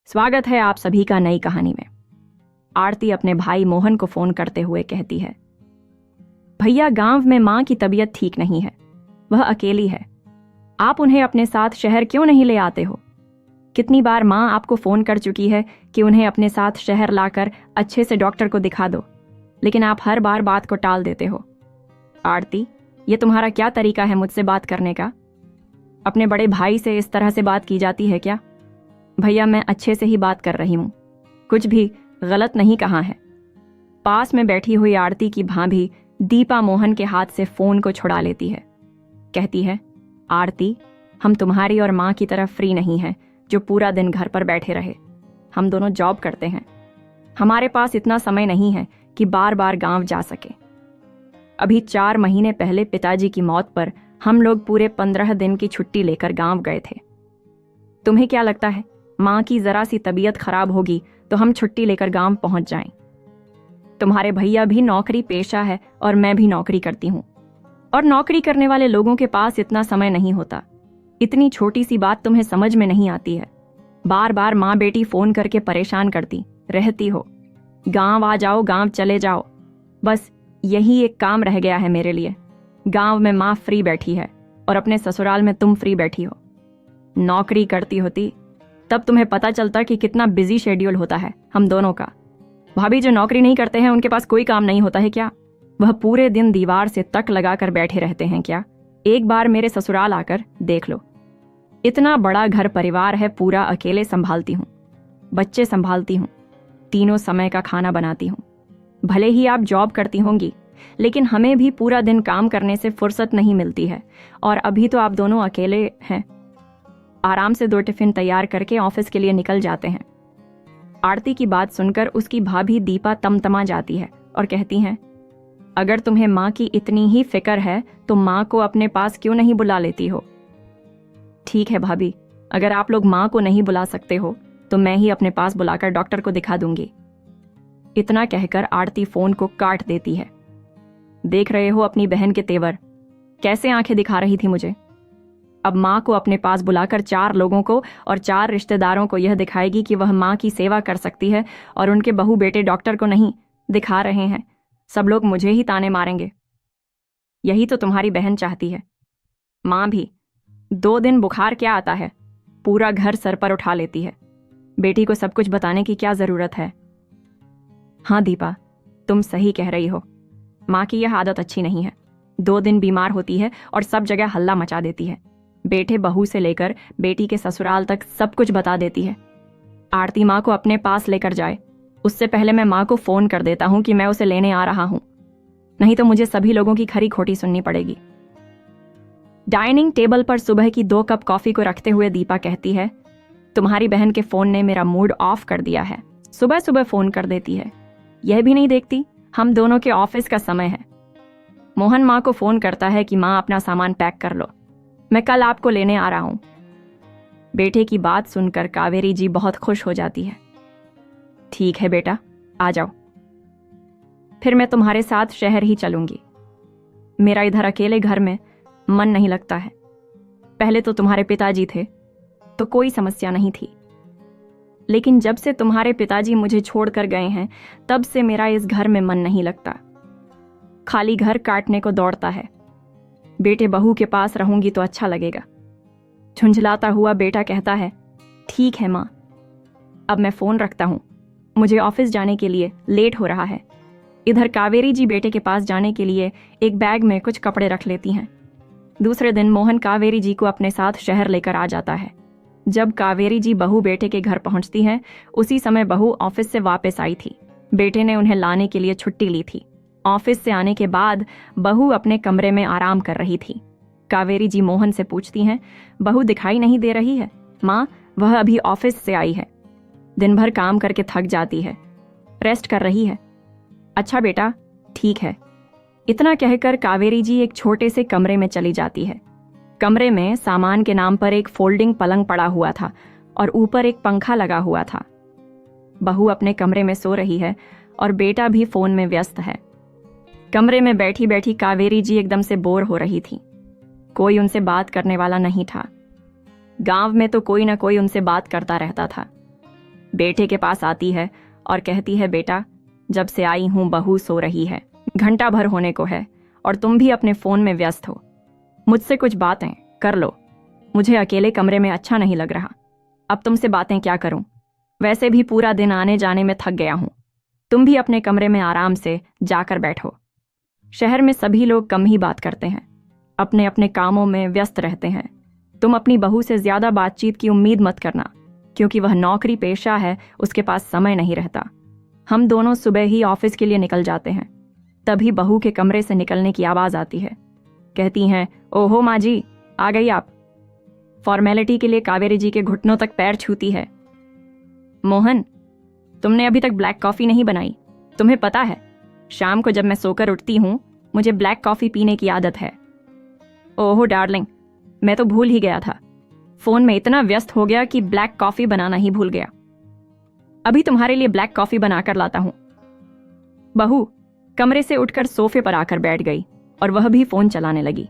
स्वागत है आप सभी का नई कहानी में। आरती अपने भाई मोहन को फोन करते हुए कहती है, भैया गांव में मां की तबीयत ठीक नहीं है, वह अकेली है। आप उन्हें अपने साथ शहर क्यों नहीं ले आते हो? कितनी बार मां आपको फोन कर चुकी है कि उन्हें अपने साथ शहर लाकर अच्छे से डॉक्टर को दिखा दो, लेकिन आप हर बार बात को टाल देते हो। आरती, ये तुम्हारा क्या तरीका है मुझसे बात करने का? अपने बड़े भाई से इस तरह से बात की जाती है क्या? भैया मैं अच्छे से ही बात कर रही हूं, कुछ भी गलत नहीं कहा है। पास में बैठी हुई आरती की भाभी दीपा मोहन के हाथ से फोन को छुड़ा लेती है। कहती है, आरती, हम तुम्हारी और मां की तरह फ्री नहीं हैं जो पूरा दिन घर पर बैठे रहे। हम दोनों जॉब करते हैं, हमारे पास इतना समय नहीं है कि बार बार गांव जा सके। अभी 4 महीने पहले पिताजी की मौत पर हम लोग पूरे 15 दिन की छुट्टी लेकर गांव गए थे। तुम्हें क्या लगता है मां की जरा सी तबीयत खराब होगी तो हम छुट्टी लेकर गांव पहुंच जाएं? तुम्हारे भैया भी नौकरी पेशा है और मैं भी नौकरी करती हूं, और नौकरी करने वाले लोगों के पास इतना समय नहीं होता। इतनी छोटी सी बात तुम्हें समझ में नहीं आती है। बार बार माँ बेटी फोन करके परेशान करती रहती हो। गांव आ जाओ, गांव चले जाओ, बस यही एक काम रह गया है मेरे लिए। गांव में माँ फ्री बैठी है और अपने ससुराल में तुम फ्री बैठी हो। नौकरी करती होती तब तुम्हें पता चलता कि कितना बिजी शेड्यूल होता है हम दोनों का। भाभी जो नौकरी नहीं करते हैं उनके पास कोई काम नहीं होता है क्या? वह पूरे दिन दीवार से तक लगाकर बैठे रहते हैं क्या? एक बार मेरे ससुराल आकर देख लो। इतना बड़ा घर परिवार है, पूरा अकेले संभालती हूँ, बच्चे संभालती हूँ, तीनों समय का खाना बनाती हूँ। भले ही आप जॉब करती होंगी, लेकिन हमें भी पूरा दिन काम करने से फुर्सत नहीं मिलती है। और अभी तो आप दोनों अकेले हैं, आराम से 2 टिफिन तैयार करके ऑफिस के लिए निकल जाते हैं। आरती की बात सुनकर उसकी भाभी दीपा तमतमा जाती है और कहती हैं, अगर तुम्हें माँ की इतनी ही फिक्र है तो माँ को अपने पास क्यों नहीं बुला लेती हो? ठीक है भाभी, अगर आप लोग माँ को नहीं बुला सकते हो तो मैं ही अपने पास बुलाकर डॉक्टर को दिखा दूंगी। इतना कहकर आरती फोन को काट देती है। देख रहे हो अपनी बहन के तेवर, कैसे आंखें दिखा रही थी मुझे। अब माँ को अपने पास बुलाकर 4 लोगों को और 4 रिश्तेदारों को यह दिखाएगी कि वह माँ की सेवा कर सकती है, और उनके बहू बेटे डॉक्टर को नहीं दिखा रहे हैं। सब लोग मुझे ही ताने मारेंगे। यही तो तुम्हारी बहन चाहती है। माँ भी 2 दिन बुखार क्या आता है, पूरा घर सर पर उठा लेती है। बेटी को सब कुछ बताने की क्या जरूरत है? हाँ दीपा, तुम सही कह रही हो। माँ की यह आदत अच्छी नहीं है। 2 दिन बीमार होती है और सब जगह हल्ला मचा देती है। बेटे बहू से लेकर बेटी के ससुराल तक सब कुछ बता देती है। आरती माँ को अपने पास लेकर जाए, उससे पहले मैं माँ को फोन कर देता हूँ कि मैं उसे लेने आ रहा हूँ, नहीं तो मुझे सभी लोगों की खरी खोटी सुननी पड़ेगी। डाइनिंग टेबल पर सुबह की 2 कप कॉफी को रखते हुए दीपा कहती है, तुम्हारी बहन के फोन ने मेरा मूड ऑफ कर दिया है। सुबह सुबह फोन कर देती है, यह भी नहीं देखती हम दोनों के ऑफिस का समय है। मोहन माँ को फोन करता है कि माँ अपना सामान पैक कर लो, मैं कल आपको लेने आ रहा हूं। बेटे की बात सुनकर कावेरी जी बहुत खुश हो जाती है। ठीक है बेटा, आ जाओ, फिर मैं तुम्हारे साथ शहर ही चलूंगी। मेरा इधर अकेले घर में मन नहीं लगता है। पहले तो तुम्हारे पिताजी थे तो कोई समस्या नहीं थी, लेकिन जब से तुम्हारे पिताजी मुझे छोड़कर गए हैं तब से मेरा इस घर में मन नहीं लगता। खाली घर काटने को दौड़ता है। बेटे बहू के पास रहूंगी तो अच्छा लगेगा। झुंझलाता हुआ बेटा कहता है, ठीक है माँ, अब मैं फोन रखता हूँ, मुझे ऑफिस जाने के लिए लेट हो रहा है। इधर कावेरी जी बेटे के पास जाने के लिए एक बैग में कुछ कपड़े रख लेती हैं। दूसरे दिन मोहन कावेरी जी को अपने साथ शहर लेकर आ जाता है। जब कावेरी जी बहू बेटे के घर पहुंचती हैं, उसी समय बहू ऑफिस से वापस आई थी। बेटे ने उन्हें लाने के लिए छुट्टी ली थी। ऑफिस से आने के बाद बहू अपने कमरे में आराम कर रही थी। कावेरी जी मोहन से पूछती हैं, बहू दिखाई नहीं दे रही है? माँ, वह अभी ऑफिस से आई है, दिन भर काम करके थक जाती है, रेस्ट कर रही है। अच्छा बेटा, ठीक है। इतना कहकर कावेरी जी एक छोटे से कमरे में चली जाती है। कमरे में सामान के नाम पर एक फोल्डिंग पलंग पड़ा हुआ था और ऊपर एक पंखा लगा हुआ था। बहू अपने कमरे में सो रही है और बेटा भी फोन में व्यस्त है। कमरे में बैठी बैठी कावेरी जी एकदम से बोर हो रही थी। कोई उनसे बात करने वाला नहीं था। गांव में तो कोई ना कोई उनसे बात करता रहता था। बेटे के पास आती है और कहती है, बेटा जब से आई हूं बहू सो रही है, घंटा भर होने को है और तुम भी अपने फोन में व्यस्त हो। मुझसे कुछ बातें कर लो, मुझे अकेले कमरे में अच्छा नहीं लग रहा। अब तुमसे बातें क्या करूं, वैसे भी पूरा दिन आने जाने में थक गया हूं। तुम भी अपने कमरे में आराम से जाकर बैठो। शहर में सभी लोग कम ही बात करते हैं, अपने अपने कामों में व्यस्त रहते हैं। तुम अपनी बहू से ज्यादा बातचीत की उम्मीद मत करना, क्योंकि वह नौकरी पेशा है, उसके पास समय नहीं रहता। हम दोनों सुबह ही ऑफिस के लिए निकल जाते हैं। तभी बहू के कमरे से निकलने की आवाज आती है। कहती हैं, ओहो माँ जी, आ गई आप। फॉर्मेलिटी के लिए कावेरी जी के घुटनों तक पैर छूती है। मोहन, तुमने अभी तक ब्लैक कॉफी नहीं बनाई। तुम्हें पता है, शाम को जब मैं सोकर उठती हूं मुझे ब्लैक कॉफी पीने की आदत है। ओहो डार्लिंग, मैं तो भूल ही गया था। फोन में इतना व्यस्त हो गया कि ब्लैक कॉफी बनाना ही भूल गया। अभी तुम्हारे लिए ब्लैक कॉफी बनाकर लाता हूं। बहू कमरे से उठकर सोफे पर आकर बैठ गई और वह भी फोन चलाने लगी।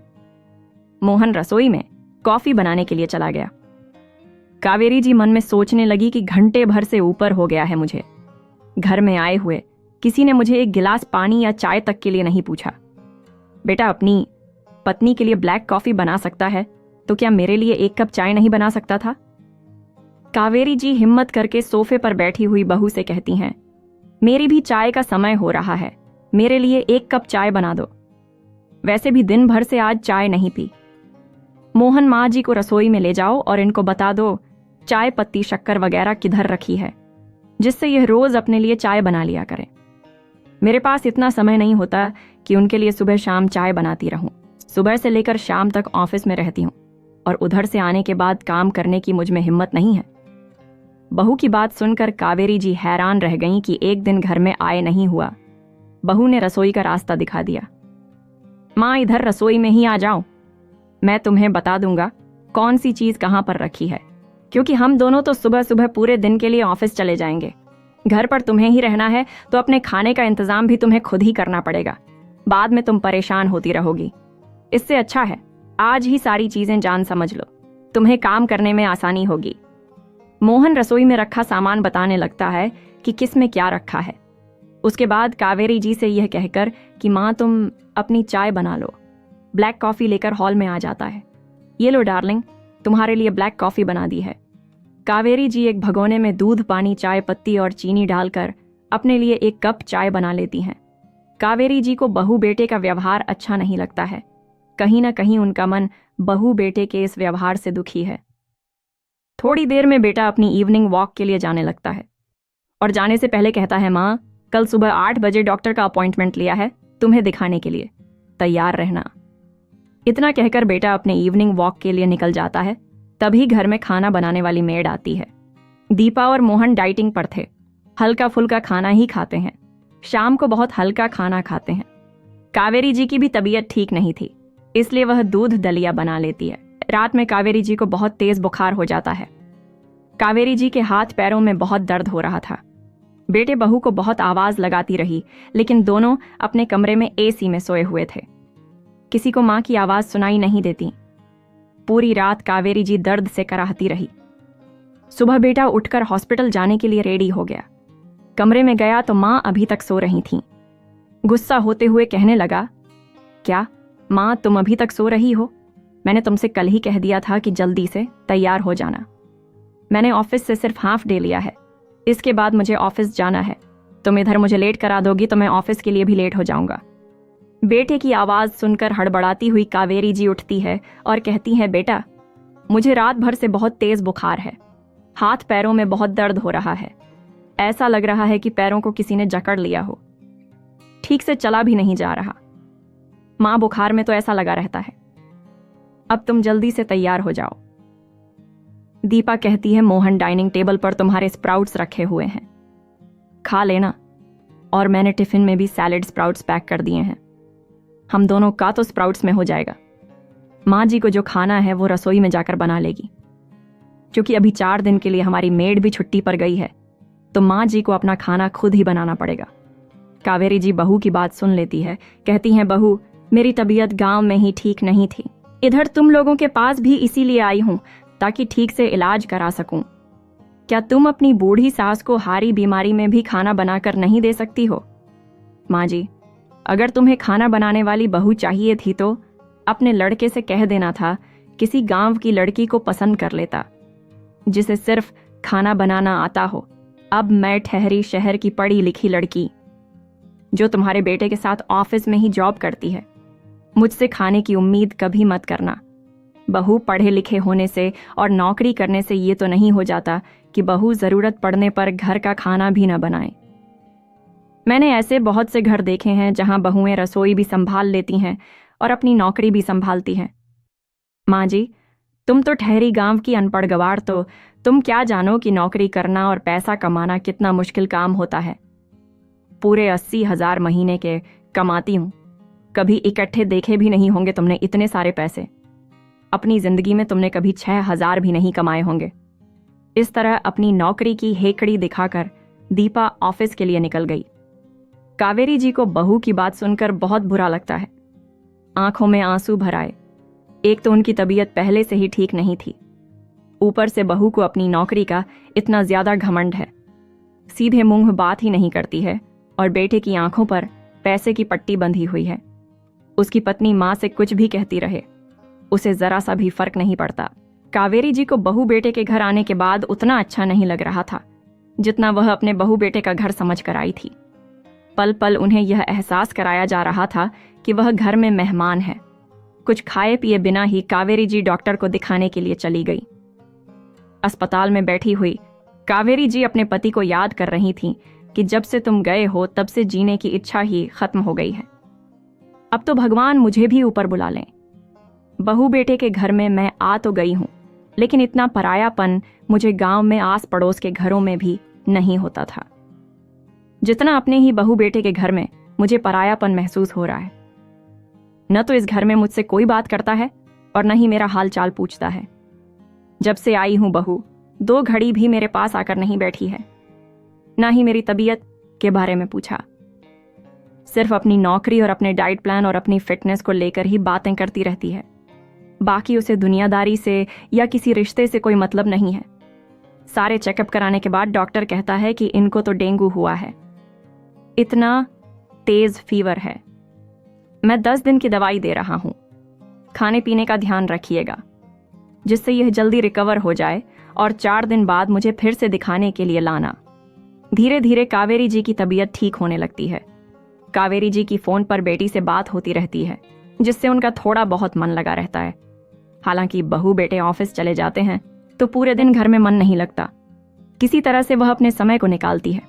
मोहन रसोई में कॉफी बनाने के लिए चला गया। कावेरी जी मन में सोचने लगी कि घंटे भर से ऊपर हो गया है मुझे। घर में आए हुए किसी ने मुझे एक गिलास पानी या चाय तक के लिए नहीं पूछा। बेटा अपनी पत्नी के लिए ब्लैक कॉफी बना सकता है तो क्या मेरे लिए एक कप चाय नहीं बना सकता था? कावेरी जी हिम्मत करके सोफे पर बैठी हुई बहू से कहती हैं, मेरी भी चाय का समय हो रहा है, मेरे लिए एक कप चाय बना दो। वैसे भी दिन भर से आज चाय नहीं पी। मोहन माँ जी को रसोई में ले जाओ और इनको बता दो चाय पत्ती शक्कर वगैरह किधर रखी है, जिससे यह रोज अपने लिए चाय बना लिया करें। मेरे पास इतना समय नहीं होता कि उनके लिए सुबह शाम चाय बनाती रहूं। सुबह से लेकर शाम तक ऑफिस में रहती हूं और उधर से आने के बाद काम करने की मुझ में हिम्मत नहीं है। बहू की बात सुनकर कावेरी जी हैरान रह गईं कि एक दिन घर में आए नहीं हुआ। बहू ने रसोई का रास्ता दिखा दिया। माँ इधर रसोई में ही आ जाओ, मैं तुम्हें बता दूंगा कौन सी चीज कहां पर रखी है, क्योंकि हम दोनों तो सुबह सुबह पूरे दिन के लिए ऑफिस चले जाएंगे। घर पर तुम्हें ही रहना है तो अपने खाने का इंतजाम भी तुम्हें खुद ही करना पड़ेगा। बाद में तुम परेशान होती रहोगी। इससे अच्छा है आज ही सारी चीजें जान समझ लो, तुम्हें काम करने में आसानी होगी। मोहन रसोई में रखा सामान बताने लगता है कि किस में क्या रखा है। उसके बाद कावेरी जी से यह कहकर कि माँ तुम अपनी चाय बना लो, ब्लैक कॉफी लेकर हॉल में आ जाता है। ये लो डार्लिंग, तुम्हारे लिए ब्लैक कॉफी बना दी है। कावेरी जी एक भगोने में दूध, पानी, चाय पत्ती और चीनी डालकर अपने लिए एक कप चाय बना लेती हैं। कावेरी जी को बहू बेटे का व्यवहार अच्छा नहीं लगता है। कहीं ना कहीं उनका मन बहू बेटे के इस व्यवहार से दुखी है। थोड़ी देर में बेटा अपनी इवनिंग वॉक के लिए जाने लगता है और जाने से पहले कहता है, माँ कल सुबह 8 बजे डॉक्टर का अपॉइंटमेंट लिया है तुम्हें दिखाने के लिए, तैयार रहना। इतना कहकर बेटा अपने इवनिंग वॉक के लिए निकल जाता है। तभी घर में खाना बनाने वाली मेड आती है। दीपा और मोहन डाइटिंग पर थे, हल्का फुल्का खाना ही खाते हैं। शाम को बहुत हल्का खाना खाते हैं। कावेरी जी की भी तबीयत ठीक नहीं थी, इसलिए वह दूध दलिया बना लेती है। रात में कावेरी जी को बहुत तेज बुखार हो जाता है। कावेरी जी के हाथ पैरों में बहुत दर्द हो रहा था। बेटे बहू को बहुत आवाज लगाती रही, लेकिन दोनों अपने कमरे में एसी में सोए हुए थे। किसी को मां की आवाज सुनाई नहीं देती। पूरी रात कावेरी जी दर्द से कराहती रही। सुबह बेटा उठकर हॉस्पिटल जाने के लिए रेडी हो गया। कमरे में गया तो मां अभी तक सो रही थीं। गुस्सा होते हुए कहने लगा, क्या मां तुम अभी तक सो रही हो? मैंने तुमसे कल ही कह दिया था कि जल्दी से तैयार हो जाना। मैंने ऑफिस से सिर्फ हाफ डे लिया है, इसके बाद मुझे ऑफिस जाना है। तुम इधर मुझे लेट करा दोगी तो मैं ऑफिस के लिए भी लेट हो जाऊंगा। बेटे की आवाज सुनकर हड़बड़ाती हुई कावेरी जी उठती है और कहती है, बेटा मुझे रात भर से बहुत तेज बुखार है, हाथ पैरों में बहुत दर्द हो रहा है, ऐसा लग रहा है कि पैरों को किसी ने जकड़ लिया हो, ठीक से चला भी नहीं जा रहा। मां बुखार में तो ऐसा लगा रहता है। अब तुम जल्दी से तैयार हो जाओ। दीपा कहती है, मोहन डाइनिंग टेबल पर तुम्हारे स्प्राउट्स रखे हुए हैं, खा लेना, और मैंने टिफिन में भी सैलेड स्प्राउट्स पैक कर दिए हैं। हम दोनों का तो स्प्राउट्स में हो जाएगा। माँ जी को जो खाना है वो रसोई में जाकर बना लेगी। क्योंकि अभी 4 दिन के लिए हमारी मेड भी छुट्टी पर गई है, तो माँ जी को अपना खाना खुद ही बनाना पड़ेगा। कावेरी जी बहू की बात सुन लेती है। कहती हैं, बहू मेरी तबीयत गांव में ही ठीक नहीं थी, इधर तुम लोगों के पास भी इसीलिए आई हूं ताकि ठीक से इलाज करा सकूं। क्या तुम अपनी बूढ़ी सास को हारी बीमारी में भी खाना बनाकर नहीं दे सकती हो? माँ जी, अगर तुम्हें खाना बनाने वाली बहू चाहिए थी तो अपने लड़के से कह देना था किसी गांव की लड़की को पसंद कर लेता जिसे सिर्फ खाना बनाना आता हो। अब मैं ठहरी शहर की पढ़ी लिखी लड़की जो तुम्हारे बेटे के साथ ऑफिस में ही जॉब करती है। मुझसे खाने की उम्मीद कभी मत करना। बहू पढ़े लिखे होने से और नौकरी करने से ये तो नहीं हो जाता कि बहू जरूरत पड़ने पर घर का खाना भी न बनाए। मैंने ऐसे बहुत से घर देखे हैं जहां बहुएं रसोई भी संभाल लेती हैं और अपनी नौकरी भी संभालती हैं। माँ जी, तुम तो ठहरी गांव की अनपढ़ गवार, तो तुम क्या जानो कि नौकरी करना और पैसा कमाना कितना मुश्किल काम होता है। पूरे 80,000 महीने के कमाती हूं, कभी इकट्ठे देखे भी नहीं होंगे तुमने इतने सारे पैसे। अपनी जिंदगी में तुमने कभी 6,000 भी नहीं कमाए होंगे। इस तरह अपनी नौकरी की हेकड़ी दिखाकर दीपा ऑफिस के लिए निकल गई। कावेरी जी को बहू की बात सुनकर बहुत बुरा लगता है। आंखों में आंसू भर आए। एक तो उनकी तबीयत पहले से ही ठीक नहीं थी, ऊपर से बहू को अपनी नौकरी का इतना ज्यादा घमंड है। सीधे मुंह बात ही नहीं करती है और बेटे की आंखों पर पैसे की पट्टी बंधी हुई है। उसकी पत्नी माँ से कुछ भी कहती रहे, उसे जरा सा भी फर्क नहीं पड़ता। कावेरी जी को बहू बेटे के घर आने के बाद उतना अच्छा नहीं लग रहा था जितना वह अपने बहू बेटे का घर समझ कर आई थी। पल पल उन्हें यह एहसास कराया जा रहा था कि वह घर में मेहमान है। कुछ खाए पिए बिना ही कावेरी जी डॉक्टर को दिखाने के लिए चली गई। अस्पताल में बैठी हुई कावेरी जी अपने पति को याद कर रही थीं कि जब से तुम गए हो तब से जीने की इच्छा ही खत्म हो गई है। अब तो भगवान मुझे भी ऊपर बुला लें। बहू बेटे के घर में मैं आ तो गई हूं, लेकिन इतना परायापन मुझे गांव में आस पड़ोस के घरों में भी नहीं होता था जितना अपने ही बहू बेटे के घर में मुझे परायापन महसूस हो रहा है। न तो इस घर में मुझसे कोई बात करता है और न ही मेरा हाल चाल पूछता है। जब से आई हूं बहू 2 घड़ी भी मेरे पास आकर नहीं बैठी है, ना ही मेरी तबीयत के बारे में पूछा। सिर्फ अपनी नौकरी और अपने डाइट प्लान और अपनी फिटनेस को लेकर ही बातें करती रहती है। बाकी उसे दुनियादारी से या किसी रिश्ते से कोई मतलब नहीं है। सारे चेकअप कराने के बाद डॉक्टर कहता है कि इनको तो डेंगू हुआ है। इतना तेज फीवर है। मैं 10 दिन की दवाई दे रहा हूं। खाने पीने का ध्यान रखिएगा जिससे यह जल्दी रिकवर हो जाए और 4 दिन बाद मुझे फिर से दिखाने के लिए लाना। धीरे धीरे कावेरी जी की तबीयत ठीक होने लगती है। कावेरी जी की फोन पर बेटी से बात होती रहती है जिससे उनका थोड़ा बहुत मन लगा रहता है। हालांकि बहू बेटे ऑफिस चले जाते हैं तो पूरे दिन घर में मन नहीं लगता। किसी तरह से वह अपने समय को निकालती है।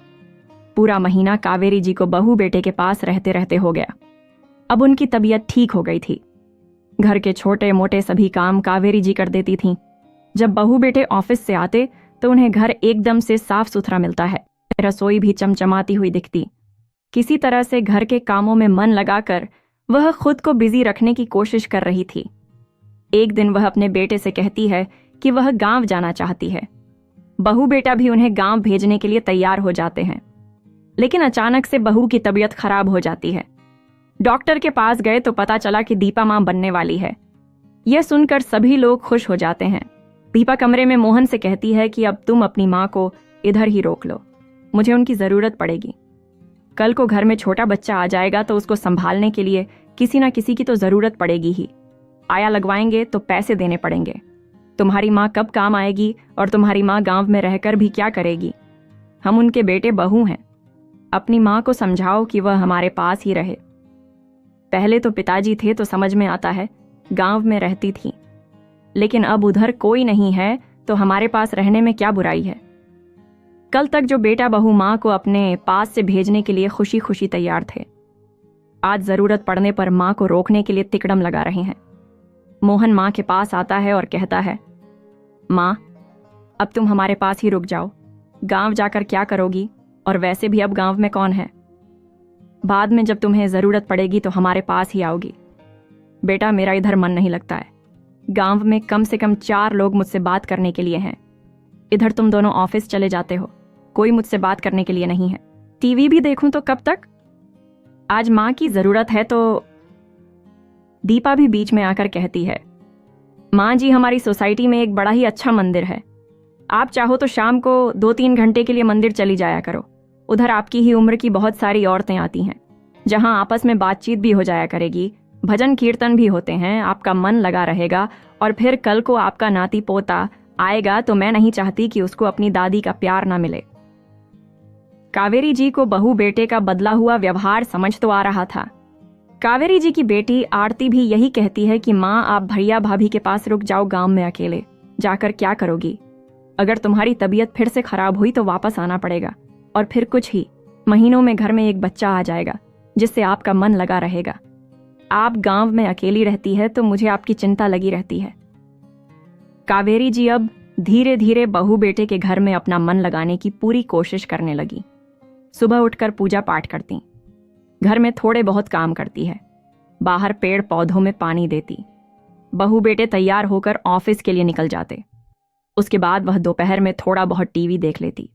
पूरा महीना कावेरी जी को बहू बेटे के पास रहते रहते हो गया। अब उनकी तबीयत ठीक हो गई थी। घर के छोटे मोटे सभी काम कावेरी जी कर देती थीं। जब बहू बेटे ऑफिस से आते तो उन्हें घर एकदम से साफ सुथरा मिलता है। रसोई भी चमचमाती हुई दिखती। किसी तरह से घर के कामों में मन लगाकर वह खुद को बिजी रखने की कोशिश कर रही थी। एक दिन वह अपने बेटे से कहती है कि वह गांव जाना चाहती है। बहू बेटा भी उन्हें गांव भेजने के लिए तैयार हो जाते हैं, लेकिन अचानक से बहू की तबीयत खराब हो जाती है। डॉक्टर के पास गए तो पता चला कि दीपा मां बनने वाली है। यह सुनकर सभी लोग खुश हो जाते हैं। दीपा कमरे में मोहन से कहती है कि अब तुम अपनी मां को इधर ही रोक लो, मुझे उनकी जरूरत पड़ेगी। कल को घर में छोटा बच्चा आ जाएगा तो उसको संभालने के लिए किसी ना किसी की तो जरूरत पड़ेगी ही। आया लगवाएंगे तो पैसे देने पड़ेंगे। तुम्हारी माँ कब काम आएगी और तुम्हारी माँ गांव में रहकर भी क्या करेगी? हम उनके बेटे बहू हैं। अपनी माँ को समझाओ कि वह हमारे पास ही रहे। पहले तो पिताजी थे तो समझ में आता है, गांव में रहती थी, लेकिन अब उधर कोई नहीं है तो हमारे पास रहने में क्या बुराई है। कल तक जो बेटा बहू माँ को अपने पास से भेजने के लिए खुशी खुशी तैयार थे, आज जरूरत पड़ने पर माँ को रोकने के लिए तिकड़म लगा रहे हैं। मोहन माँ के पास आता है और कहता है, माँ अब तुम हमारे पास ही रुक जाओ, गांव जाकर क्या करोगी, और वैसे भी अब गांव में कौन है। बाद में जब तुम्हें जरूरत पड़ेगी तो हमारे पास ही आओगी। बेटा मेरा इधर मन नहीं लगता है। गांव में कम से कम 4 लोग मुझसे बात करने के लिए हैं। इधर तुम दोनों ऑफिस चले जाते हो, कोई मुझसे बात करने के लिए नहीं है। टीवी भी देखूं तो कब तक? आज माँ की जरूरत है तो। दीपा भी बीच में आकर कहती है, माँ जी हमारी सोसाइटी में एक बड़ा ही अच्छा मंदिर है, आप चाहो तो शाम को 2-3 घंटे के लिए मंदिर चली जाया करो। उधर आपकी ही उम्र की बहुत सारी औरतें आती हैं, जहां आपस में बातचीत भी हो जाया करेगी, भजन कीर्तन भी होते हैं, आपका मन लगा रहेगा। और फिर कल को आपका नाती पोता आएगा तो मैं नहीं चाहती कि उसको अपनी दादी का प्यार ना मिले। कावेरी जी को बहू बेटे का बदला हुआ व्यवहार समझ तो आ रहा था। कावेरी जी की बेटी आरती भी यही कहती है कि माँ, आप भैया भाभी के पास रुक जाओ, गांव में अकेले जाकर क्या करोगी? अगर तुम्हारी तबीयत फिर से खराब हुई तो वापस आना पड़ेगा, और फिर कुछ ही महीनों में घर में एक बच्चा आ जाएगा जिससे आपका मन लगा रहेगा। आप गांव में अकेली रहती है तो मुझे आपकी चिंता लगी रहती है। कावेरी जी अब धीरे धीरे बहू बेटे के घर में अपना मन लगाने की पूरी कोशिश करने लगी। सुबह उठकर पूजा पाठ करती, घर में थोड़े बहुत काम करती है, बाहर पेड़ पौधों में पानी देती। बहू बेटे तैयार होकर ऑफिस के लिए निकल जाते। उसके बाद वह दोपहर में थोड़ा बहुत टीवी देख लेती।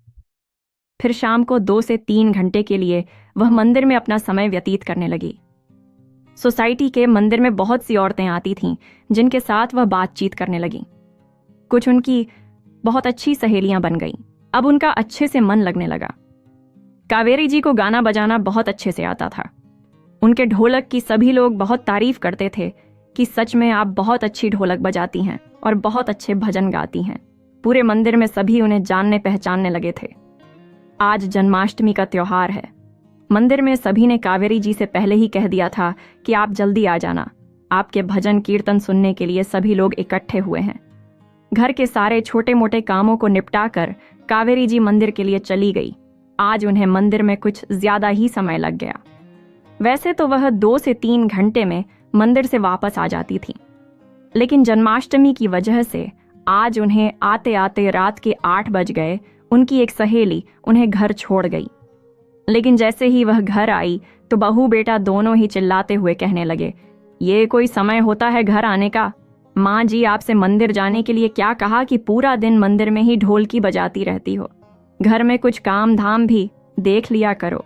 फिर शाम को 2 से 3 घंटे के लिए वह मंदिर में अपना समय व्यतीत करने लगी। सोसाइटी के मंदिर में बहुत सी औरतें आती थीं जिनके साथ वह बातचीत करने लगी। कुछ उनकी बहुत अच्छी सहेलियां बन गईं। अब उनका अच्छे से मन लगने लगा। कावेरी जी को गाना बजाना बहुत अच्छे से आता था। उनके ढोलक की सभी लोग बहुत तारीफ करते थे कि सच में आप बहुत अच्छी ढोलक बजाती हैं और बहुत अच्छे भजन गाती हैं। पूरे मंदिर में सभी उन्हें जानने पहचानने लगे थे। आज जन्माष्टमी का त्योहार है। मंदिर में सभी ने कावेरी जी से पहले ही कह दिया था कि आप जल्दी आ जाना, आपके भजन कीर्तन सुनने के लिए सभी लोग इकट्ठे हुए हैं। घर के सारे छोटे मोटे कामों को निपटाकर कावेरी जी मंदिर के लिए चली गई। आज उन्हें मंदिर में कुछ ज्यादा ही समय लग गया। वैसे तो वह 2 से 3 घंटे में मंदिर से वापस आ जाती थी, लेकिन जन्माष्टमी की वजह से आज उन्हें आते आते रात के 8 बज गए। उनकी एक सहेली उन्हें घर छोड़ गई, लेकिन जैसे ही वह घर आई तो बहू बेटा दोनों ही चिल्लाते हुए कहने लगे, ये कोई समय होता है घर आने का? माँ जी, आपसे मंदिर जाने के लिए क्या कहा कि पूरा दिन मंदिर में ही ढोलकी बजाती रहती हो? घर में कुछ काम धाम भी देख लिया करो।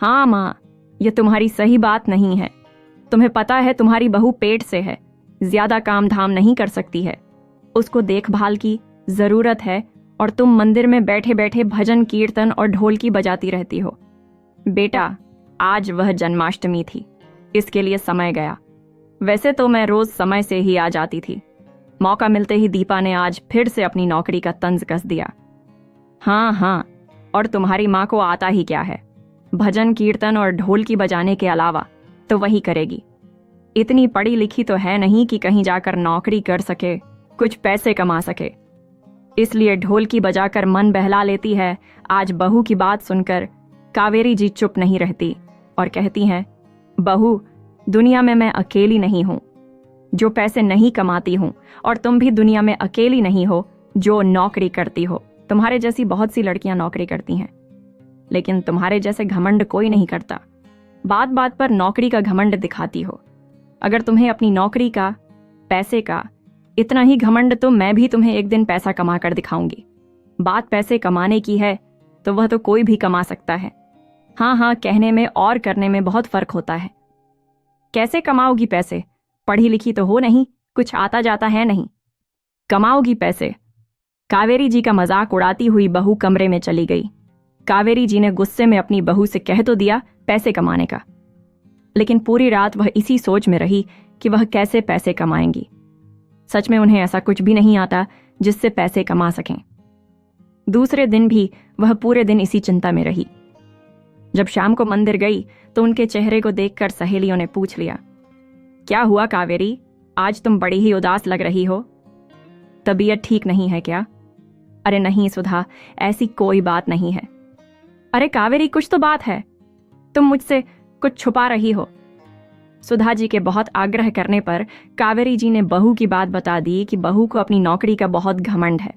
हाँ माँ, ये तुम्हारी सही बात नहीं है। तुम्हें पता है तुम्हारी बहू पेट से है, ज्यादा काम धाम नहीं कर सकती है, उसको देखभाल की जरूरत है, और तुम मंदिर में बैठे बैठे भजन कीर्तन और ढोलकी बजाती रहती हो। बेटा, आज वह जन्माष्टमी थी, इसके लिए समय गया। वैसे तो मैं रोज समय से ही आ जाती थी। मौका मिलते ही दीपा ने आज फिर से अपनी नौकरी का तंज कस दिया। हाँ, और तुम्हारी माँ को आता ही क्या है? भजन कीर्तन और ढोलकी बजाने के अलावा तो वही करेगी। इतनी पढ़ी लिखी तो है नहीं कि कहीं जाकर नौकरी कर सके, कुछ पैसे कमा सके, इसलिए ढोलकी बजाकर मन बहला लेती है। आज बहू की बात सुनकर कावेरी जी चुप नहीं रहती और कहती हैं, बहू, दुनिया में मैं अकेली नहीं हूं जो पैसे नहीं कमाती हूं, और तुम भी दुनिया में अकेली नहीं हो जो नौकरी करती हो। तुम्हारे जैसी बहुत सी लड़कियां नौकरी करती हैं, लेकिन तुम्हारे जैसे घमंड कोई नहीं करता। बात बात पर नौकरी का घमंड दिखाती हो। अगर तुम्हें अपनी नौकरी का, पैसे का इतना ही घमंड तो मैं भी तुम्हें एक दिन पैसा कमा कर दिखाऊंगी। बात पैसे कमाने की है तो वह तो कोई भी कमा सकता है। हाँ, कहने में और करने में बहुत फर्क होता है। कैसे कमाओगी पैसे? पढ़ी लिखी तो हो नहीं, कुछ आता जाता है नहीं, कमाओगी पैसे? कावेरी जी का मजाक उड़ाती हुई बहू कमरे में चली गई। कावेरी जी ने गुस्से में अपनी बहू से कह तो दिया पैसे कमाने का, लेकिन पूरी रात वह इसी सोच में रही कि वह कैसे पैसे कमाएंगी। सच में उन्हें ऐसा कुछ भी नहीं आता जिससे पैसे कमा सकें। दूसरे दिन भी वह पूरे दिन इसी चिंता में रही। जब शाम को मंदिर गई तो उनके चेहरे को देखकर सहेलियों ने पूछ लिया, क्या हुआ कावेरी, आज तुम बड़ी ही उदास लग रही हो, तबीयत ठीक नहीं है क्या? अरे नहीं सुधा, ऐसी कोई बात नहीं है। अरे कावेरी, कुछ तो बात है, तुम मुझसे कुछ छुपा रही हो। सुधा जी के बहुत आग्रह करने पर कावेरी जी ने बहू की बात बता दी कि बहू को अपनी नौकरी का बहुत घमंड है,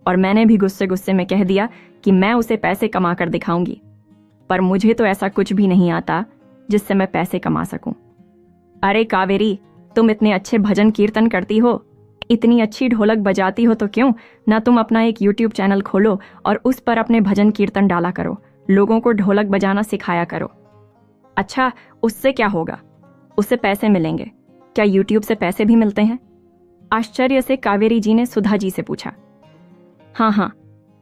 और मैंने भी गुस्से गुस्से में कह दिया कि मैं उसे पैसे कमा कर दिखाऊंगी, पर मुझे तो ऐसा कुछ भी नहीं आता जिससे मैं पैसे कमा सकूं। अरे कावेरी, तुम इतने अच्छे भजन कीर्तन करती हो, इतनी अच्छी ढोलक बजाती हो, तो क्यों ना तुम अपना एक YouTube चैनल खोलो और उस पर अपने भजन कीर्तन डाला करो, लोगों को ढोलक बजाना सिखाया करो। अच्छा, उससे क्या होगा? उससे पैसे मिलेंगे। क्या YouTube से पैसे भी मिलते हैं? आश्चर्य से कावेरी जी ने सुधा जी से पूछा। हाँ हाँ,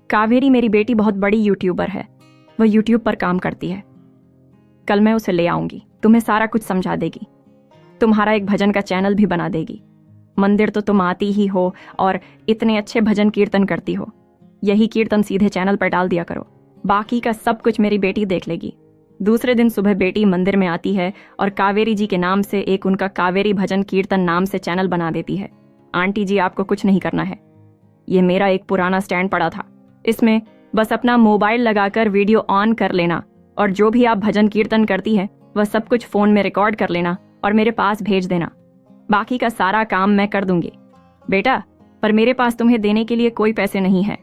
कावेरी मेरी बेटी बहुत बड़ी यूट्यूबर है, वह यूट्यूब पर काम करती है। कल मैं उसे ले आऊंगी, तुम्हें सारा कुछ समझा देगी, तुम्हारा एक भजन का चैनल भी बना देगी। मंदिर तो तुम आती ही हो और इतने अच्छे भजन कीर्तन करती हो, यही कीर्तन सीधे चैनल पर डाल दिया करो, बाकी का सब कुछ मेरी बेटी देख लेगी। दूसरे दिन सुबह बेटी मंदिर में आती है और कावेरी जी के नाम से एक उनका कावेरी भजन कीर्तन नाम से चैनल बना देती है। आंटी जी, आपको कुछ नहीं करना है, ये मेरा एक पुराना स्टैंड पड़ा था, इसमें बस अपना मोबाइल लगाकर वीडियो ऑन कर लेना और जो भी आप भजन कीर्तन करती है वह सब कुछ फोन में रिकॉर्ड कर लेना और मेरे पास भेज देना, बाकी का सारा काम मैं कर दूंगी। बेटा, पर मेरे पास तुम्हें देने के लिए कोई पैसे नहीं है।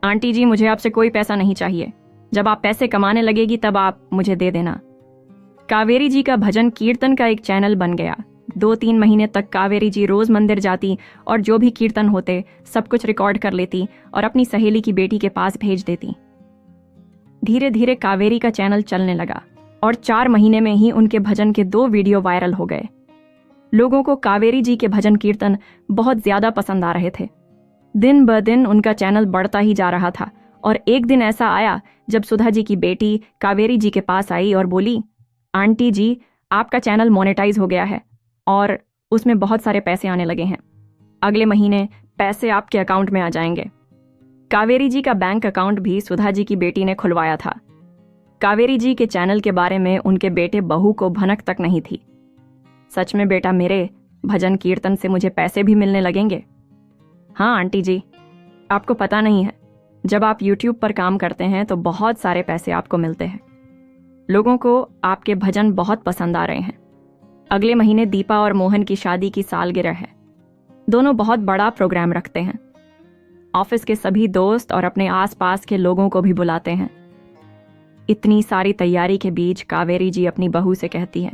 आंटी जी, मुझे आपसे कोई पैसा नहीं चाहिए, जब आप पैसे कमाने लगेगी तब आप मुझे दे देना। कावेरी जी का भजन कीर्तन का एक चैनल बन गया। 2-3 महीने तक कावेरी जी रोज मंदिर जाती और जो भी कीर्तन होते सब कुछ रिकॉर्ड कर लेती और अपनी सहेली की बेटी के पास भेज देती। धीरे धीरे कावेरी का चैनल चलने लगा और 4 महीने में ही उनके भजन के 2 वीडियो वायरल हो गए। लोगों को कावेरी जी के भजन कीर्तन बहुत ज्यादा पसंद आ रहे थे। दिन ब दिन उनका चैनल बढ़ता ही जा रहा था और एक दिन ऐसा आया जब सुधा जी की बेटी कावेरी जी के पास आई और बोली, आंटी जी, आपका चैनल मोनेटाइज हो गया है और उसमें बहुत सारे पैसे आने लगे हैं, अगले महीने पैसे आपके अकाउंट में आ जाएंगे। कावेरी जी का बैंक अकाउंट भी सुधा जी की बेटी ने खुलवाया था। कावेरी जी के चैनल के बारे में उनके बेटे बहू को भनक तक नहीं थी। सच में बेटा, मेरे भजन कीर्तन से मुझे पैसे भी मिलने लगेंगे? हाँ आंटी जी, आपको पता नहीं है, जब आप YouTube पर काम करते हैं तो बहुत सारे पैसे आपको मिलते हैं। लोगों को आपके भजन बहुत पसंद आ रहे हैं। अगले महीने दीपा और मोहन की शादी की सालगिरह है। दोनों बहुत बड़ा प्रोग्राम रखते हैं। ऑफिस के सभी दोस्त और अपने आसपास के लोगों को भी बुलाते हैं। इतनी सारी तैयारी के बीच कावेरी जी अपनी बहू से कहती है,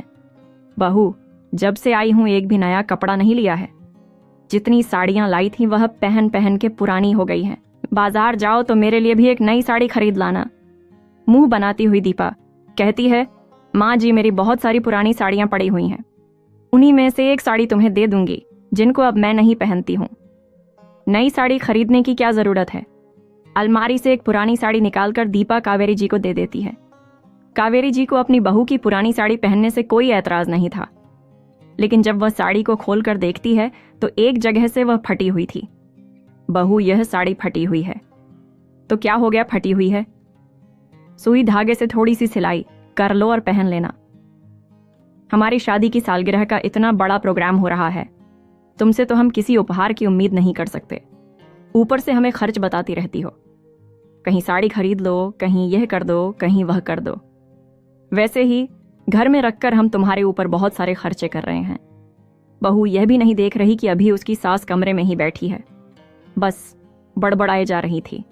बहू, जब से आई हूं एक भी नया कपड़ा नहीं लिया है। जितनी साड़ियां लाई थी वह पहन पहन के पुरानी हो गई हैं। बाजार जाओ तो मेरे लिए भी एक नई साड़ी खरीद लाना। मुंह बनाती हुई दीपा कहती है, माँ जी, मेरी बहुत सारी पुरानी साड़ियां पड़ी हुई हैं, उन्हीं में से एक साड़ी तुम्हें दे दूंगी जिनको अब मैं नहीं पहनती हूँ। नई साड़ी खरीदने की क्या जरूरत है? अलमारी से एक पुरानी साड़ी निकालकर दीपा कावेरी जी को दे देती है। कावेरी जी को अपनी बहू की पुरानी साड़ी पहनने से कोई ऐतराज नहीं था, लेकिन जब वह साड़ी को खोलकर देखती है तो एक जगह से वह फटी हुई थी। बहू, यह साड़ी फटी हुई है। तो क्या हो गया फटी हुई है? सुई धागे से थोड़ी सी सिलाई कर लो और पहन लेना। हमारी शादी की सालगिरह का इतना बड़ा प्रोग्राम हो रहा है, तुमसे तो हम किसी उपहार की उम्मीद नहीं कर सकते। ऊपर से हमें खर्च बताती रहती हो, कहीं साड़ी खरीद लो, कहीं यह कर दो, कहीं वह कर दो। वैसे ही घर में रखकर हम तुम्हारे ऊपर बहुत सारे खर्चे कर रहे हैं। बहू यह भी नहीं देख रही कि अभी उसकी सास कमरे में ही बैठी है, बस बड़बड़ाए जा रही थी।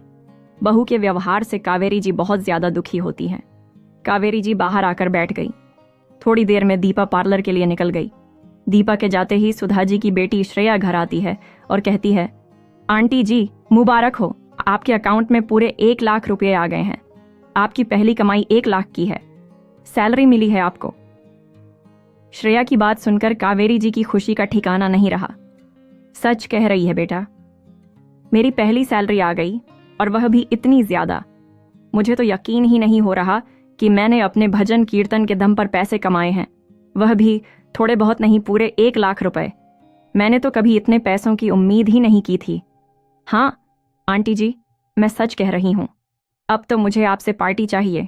बहू के व्यवहार से कावेरी जी बहुत ज्यादा दुखी होती हैं। कावेरी जी बाहर आकर बैठ गई। थोड़ी देर में दीपा पार्लर के लिए निकल गई। दीपा के जाते ही सुधा जी की बेटी श्रेया घर आती है और कहती है, आंटी जी, मुबारक हो, आपके अकाउंट में पूरे 1 लाख रुपए आ गए हैं। आपकी पहली कमाई 1 लाख की है, सैलरी मिली है आपको। श्रेया की बात सुनकर कावेरी जी की खुशी का ठिकाना नहीं रहा। सच कह रही है बेटा, मेरी पहली सैलरी आ गई और वह भी इतनी ज्यादा। मुझे तो यकीन ही नहीं हो रहा कि मैंने अपने भजन कीर्तन के दम पर पैसे कमाए हैं, वह भी थोड़े बहुत नहीं, पूरे 1 लाख रुपए। मैंने तो कभी इतने पैसों की उम्मीद ही नहीं की थी। हाँ आंटी जी, मैं सच कह रही हूं, अब तो मुझे आपसे पार्टी चाहिए।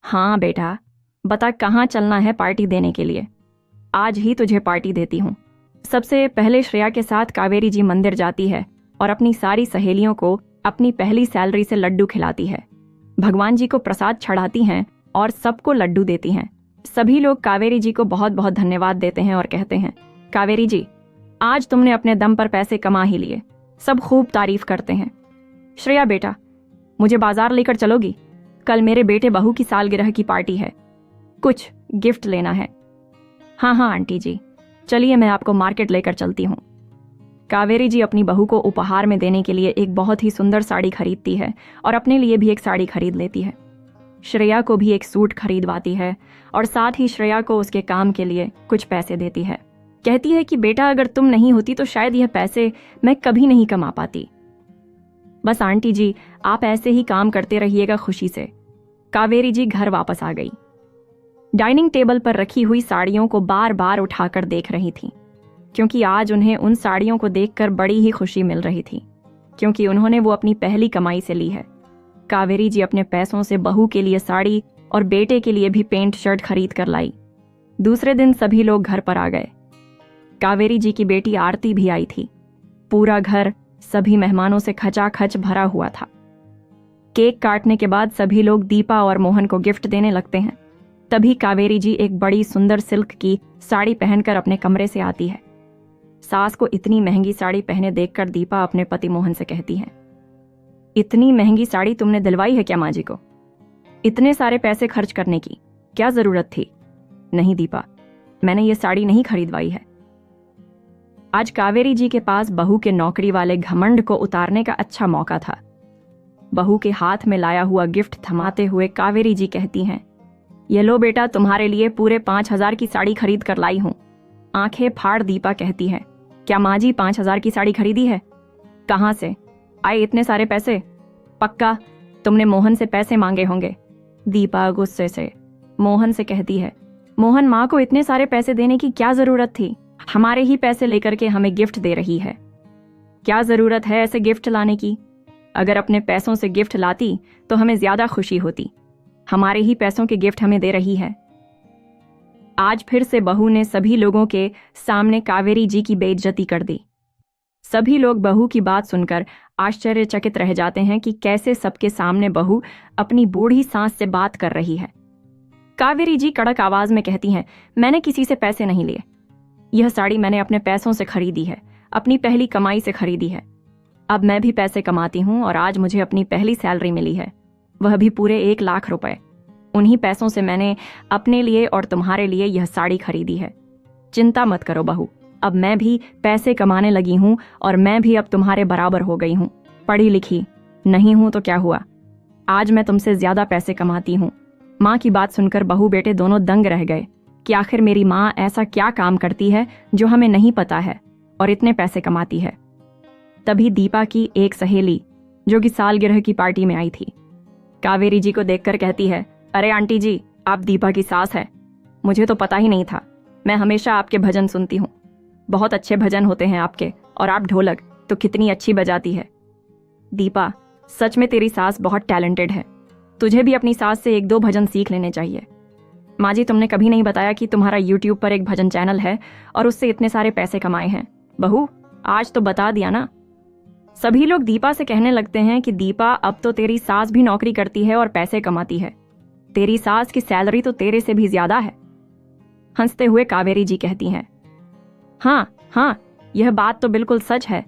हाँ बेटा, बता कहाँ चलना है पार्टी देने के लिए, आज ही तुझे पार्टी देती हूँ। सबसे पहले श्रेया के साथ कावेरी जी मंदिर जाती है और अपनी सारी सहेलियों को अपनी पहली सैलरी से लड्डू खिलाती है। भगवान जी को प्रसाद चढ़ाती हैं और सबको लड्डू देती हैं। सभी लोग कावेरी जी को बहुत बहुत धन्यवाद देते हैं और कहते हैं, कावेरी जी, आज तुमने अपने दम पर पैसे कमा ही लिए। सब खूब तारीफ करते हैं। श्रेया बेटा, मुझे बाजार लेकर चलोगी? कल मेरे बेटे बहू की सालगिरह की पार्टी है, कुछ गिफ्ट लेना है। हाँ हाँ आंटी जी, चलिए मैं आपको मार्केट लेकर चलती हूँ। कावेरी जी अपनी बहू को उपहार में देने के लिए एक बहुत ही सुंदर साड़ी खरीदती है और अपने लिए भी एक साड़ी खरीद लेती है। श्रेया को भी एक सूट खरीदवाती है और साथ ही श्रेया को उसके काम के लिए कुछ पैसे देती है। कहती है कि बेटा, अगर तुम नहीं होती तो शायद यह पैसे मैं कभी नहीं कमा पाती। बस आंटी जी, आप ऐसे ही काम करते रहिएगा खुशी से। कावेरी जी घर वापस आ गई। डाइनिंग टेबल पर रखी हुई साड़ियों को बार बार उठाकर देख रही थी, क्योंकि आज उन्हें उन साड़ियों को देखकर बड़ी ही खुशी मिल रही थी, क्योंकि उन्होंने वो अपनी पहली कमाई से ली है। कावेरी जी अपने पैसों से बहू के लिए साड़ी और बेटे के लिए भी पेंट शर्ट खरीद कर लाई। दूसरे दिन सभी लोग घर पर आ गए। कावेरी जी की बेटी आरती भी आई थी। पूरा घर सभी मेहमानों से खचाखच भरा हुआ था। केक काटने के बाद सभी लोग दीपा और मोहन को गिफ्ट देने लगते हैं। तभी कावेरी जी एक बड़ी सुंदर सिल्क की साड़ी पहनकर अपने कमरे से आती है। सास को इतनी महंगी साड़ी पहने देखकर दीपा अपने पति मोहन से कहती है, इतनी महंगी साड़ी तुमने दिलवाई है क्या माँ जी को? इतने सारे पैसे खर्च करने की क्या जरूरत थी? नहीं दीपा, मैंने ये साड़ी नहीं खरीदवाई है। आज कावेरी जी के पास बहू के नौकरी वाले घमंड को उतारने का अच्छा मौका था। बहू के हाथ में लाया हुआ गिफ्ट थमाते हुए कावेरी जी कहती हैं, ये लो बेटा, तुम्हारे लिए पूरे 5,000 की साड़ी खरीद कर लाई हूं। आंखें फाड़ दीपा कहती है, क्या माँ जी 5,000 की साड़ी खरीदी है? कहां से आए इतने सारे पैसे? पक्का तुमने मोहन से पैसे मांगे होंगे। दीपा गुस्से से मोहन से कहती है, मोहन, माँ को इतने सारे पैसे देने की क्या जरूरत थी? हमारे ही पैसे लेकर के हमें गिफ्ट दे रही है। क्या जरूरत है ऐसे गिफ्ट लाने की? अगर अपने पैसों से गिफ्ट लाती तो हमें ज्यादा खुशी होती। हमारे ही पैसों के गिफ्ट हमें दे रही है। आज फिर से बहू ने सभी लोगों के सामने कावेरी जी की बेइज्जती कर दी। सभी लोग बहू की बात सुनकर आश्चर्यचकित रह जाते हैं कि कैसे सबके सामने बहू अपनी बूढ़ी सास से बात कर रही है। कावेरी जी कड़क आवाज में कहती हैं, मैंने किसी से पैसे नहीं लिए। यह साड़ी मैंने अपने पैसों से खरीदी है, अपनी पहली कमाई से खरीदी है। अब मैं भी पैसे कमाती हूँ और आज मुझे अपनी पहली सैलरी मिली है, वह भी पूरे 1 लाख रुपए। उन्हीं पैसों से मैंने अपने लिए और तुम्हारे लिए यह साड़ी खरीदी है। चिंता मत करो बहू, अब मैं भी पैसे कमाने लगी हूँ और मैं भी अब तुम्हारे बराबर हो गई हूँ। पढ़ी लिखी नहीं हूँ तो क्या हुआ, आज मैं तुमसे ज्यादा पैसे कमाती हूँ। माँ की बात सुनकर बहू बेटे दोनों दंग रह गए कि आखिर मेरी माँ ऐसा क्या काम करती है जो हमें नहीं पता है और इतने पैसे कमाती है। तभी दीपा की एक सहेली, जो कि सालगिरह की पार्टी में आई थी, कावेरी जी को देखकर कहती है, अरे आंटी जी, आप दीपा की सास है। मुझे तो पता ही नहीं था। मैं हमेशा आपके भजन सुनती हूँ, बहुत अच्छे भजन होते हैं आपके, और आप ढोलक तो कितनी अच्छी बजाती है। दीपा, सच में तेरी सास बहुत टैलेंटेड है। तुझे भी अपनी सास से 1-2 भजन सीख लेने चाहिए। माँ जी, तुमने कभी नहीं बताया कि तुम्हारा YouTube पर एक भजन चैनल है और उससे इतने सारे पैसे कमाए हैं। बहू, आज तो बता दिया ना। सभी लोग दीपा से कहने लगते हैं कि दीपा, अब तो तेरी सास भी नौकरी करती है और पैसे कमाती है। तेरी सास की सैलरी तो तेरे से भी ज्यादा है। हंसते हुए कावेरी जी कहती हैं, हाँ हाँ, यह बात तो बिल्कुल सच है।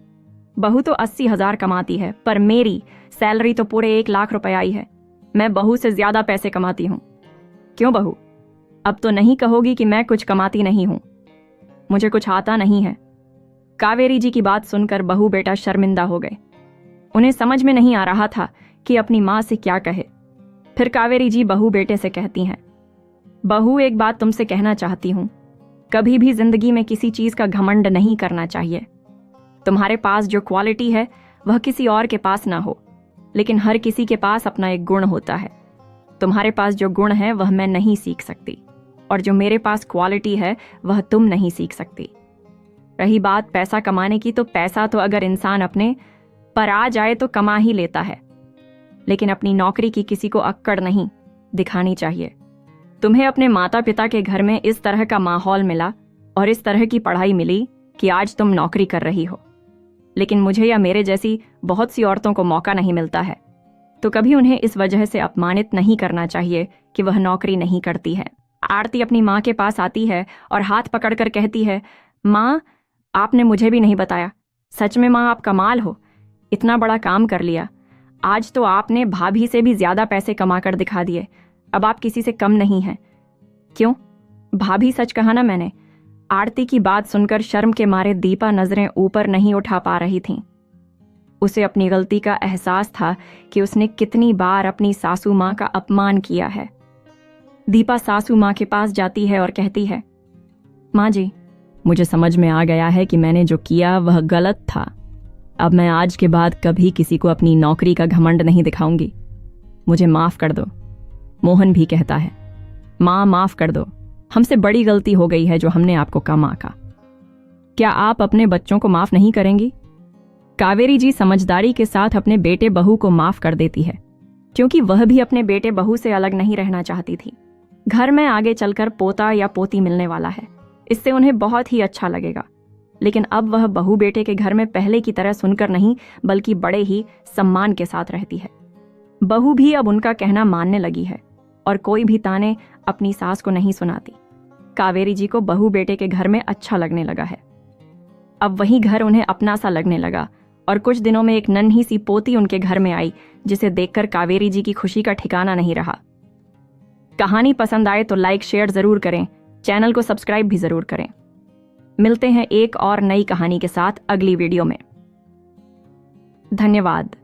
बहू तो 80,000 कमाती है, पर मेरी सैलरी तो पूरे 1 लाख रुपए आई है। मैं बहू से ज्यादा पैसे कमाती हूँ। क्यों बहू, अब तो नहीं कहोगी कि मैं कुछ कमाती नहीं हूं, मुझे कुछ आता नहीं है? कावेरी जी की बात सुनकर बहू बेटा शर्मिंदा हो गए। उन्हें समझ में नहीं आ रहा था कि अपनी माँ से क्या कहे। फिर कावेरी जी बहू बेटे से कहती हैं, बहू, एक बात तुमसे कहना चाहती हूं, कभी भी जिंदगी में किसी चीज का घमंड नहीं करना चाहिए। तुम्हारे पास जो क्वालिटी है वह किसी और के पास ना हो, लेकिन हर किसी के पास अपना एक गुण होता है। तुम्हारे पास जो गुण है वह मैं नहीं सीख सकती, और जो मेरे पास क्वालिटी है वह तुम नहीं सीख सकती। रही बात पैसा कमाने की, तो पैसा तो अगर इंसान अपने पर आ जाए तो कमा ही लेता है, लेकिन अपनी नौकरी की किसी को अक्कड़ नहीं दिखानी चाहिए। तुम्हें अपने माता पिता के घर में इस तरह का माहौल मिला और इस तरह की पढ़ाई मिली कि आज तुम नौकरी कर रही हो, लेकिन मुझे या मेरे जैसी बहुत सी औरतों को मौका नहीं मिलता है, तो कभी उन्हें इस वजह से अपमानित नहीं करना चाहिए कि वह नौकरी नहीं करती है। आरती अपनी माँ के पास आती है और हाथ पकड़कर कहती है, माँ, आपने मुझे भी नहीं बताया। सच में माँ, आप कमाल हो, इतना बड़ा काम कर लिया। आज तो आपने भाभी से भी ज्यादा पैसे कमाकर दिखा दिए। अब आप किसी से कम नहीं हैं। क्यों भाभी, सच कहा ना मैंने। आरती की बात सुनकर शर्म के मारे दीपा नजरें ऊपर नहीं उठा पा रही थीं। उसे अपनी गलती का एहसास था कि उसने कितनी बार अपनी सासू माँ का अपमान किया है। दीपा सासू माँ के पास जाती है और कहती है, माँ जी, मुझे समझ में आ गया है कि मैंने जो किया वह गलत था। अब मैं आज के बाद कभी किसी को अपनी नौकरी का घमंड नहीं दिखाऊंगी। मुझे माफ कर दो। मोहन भी कहता है, माँ माफ कर दो, हमसे बड़ी गलती हो गई है जो हमने आपको कम आंका। क्या आप अपने बच्चों को माफ नहीं करेंगी? कावेरी जी समझदारी के साथ अपने बेटे बहू को माफ कर देती है, क्योंकि वह भी अपने बेटे बहू से अलग नहीं रहना चाहती थी। घर में आगे चलकर पोता या पोती मिलने वाला है, इससे उन्हें बहुत ही अच्छा लगेगा। लेकिन अब वह बहू बेटे के घर में पहले की तरह सुनकर नहीं, बल्कि बड़े ही सम्मान के साथ रहती है। बहू भी अब उनका कहना मानने लगी है और कोई भी ताने अपनी सास को नहीं सुनाती। कावेरी जी को बहू बेटे के घर में अच्छा लगने लगा है। अब वही घर उन्हें अपना सा लगने लगा और कुछ दिनों में एक नन्ही सी पोती उनके घर में आई, जिसे देखकर कावेरी जी की खुशी का ठिकाना नहीं रहा। कहानी पसंद आए तो लाइक शेयर जरूर करें, चैनल को सब्सक्राइब भी जरूर करें। मिलते हैं एक और नई कहानी के साथ अगली वीडियो में। धन्यवाद।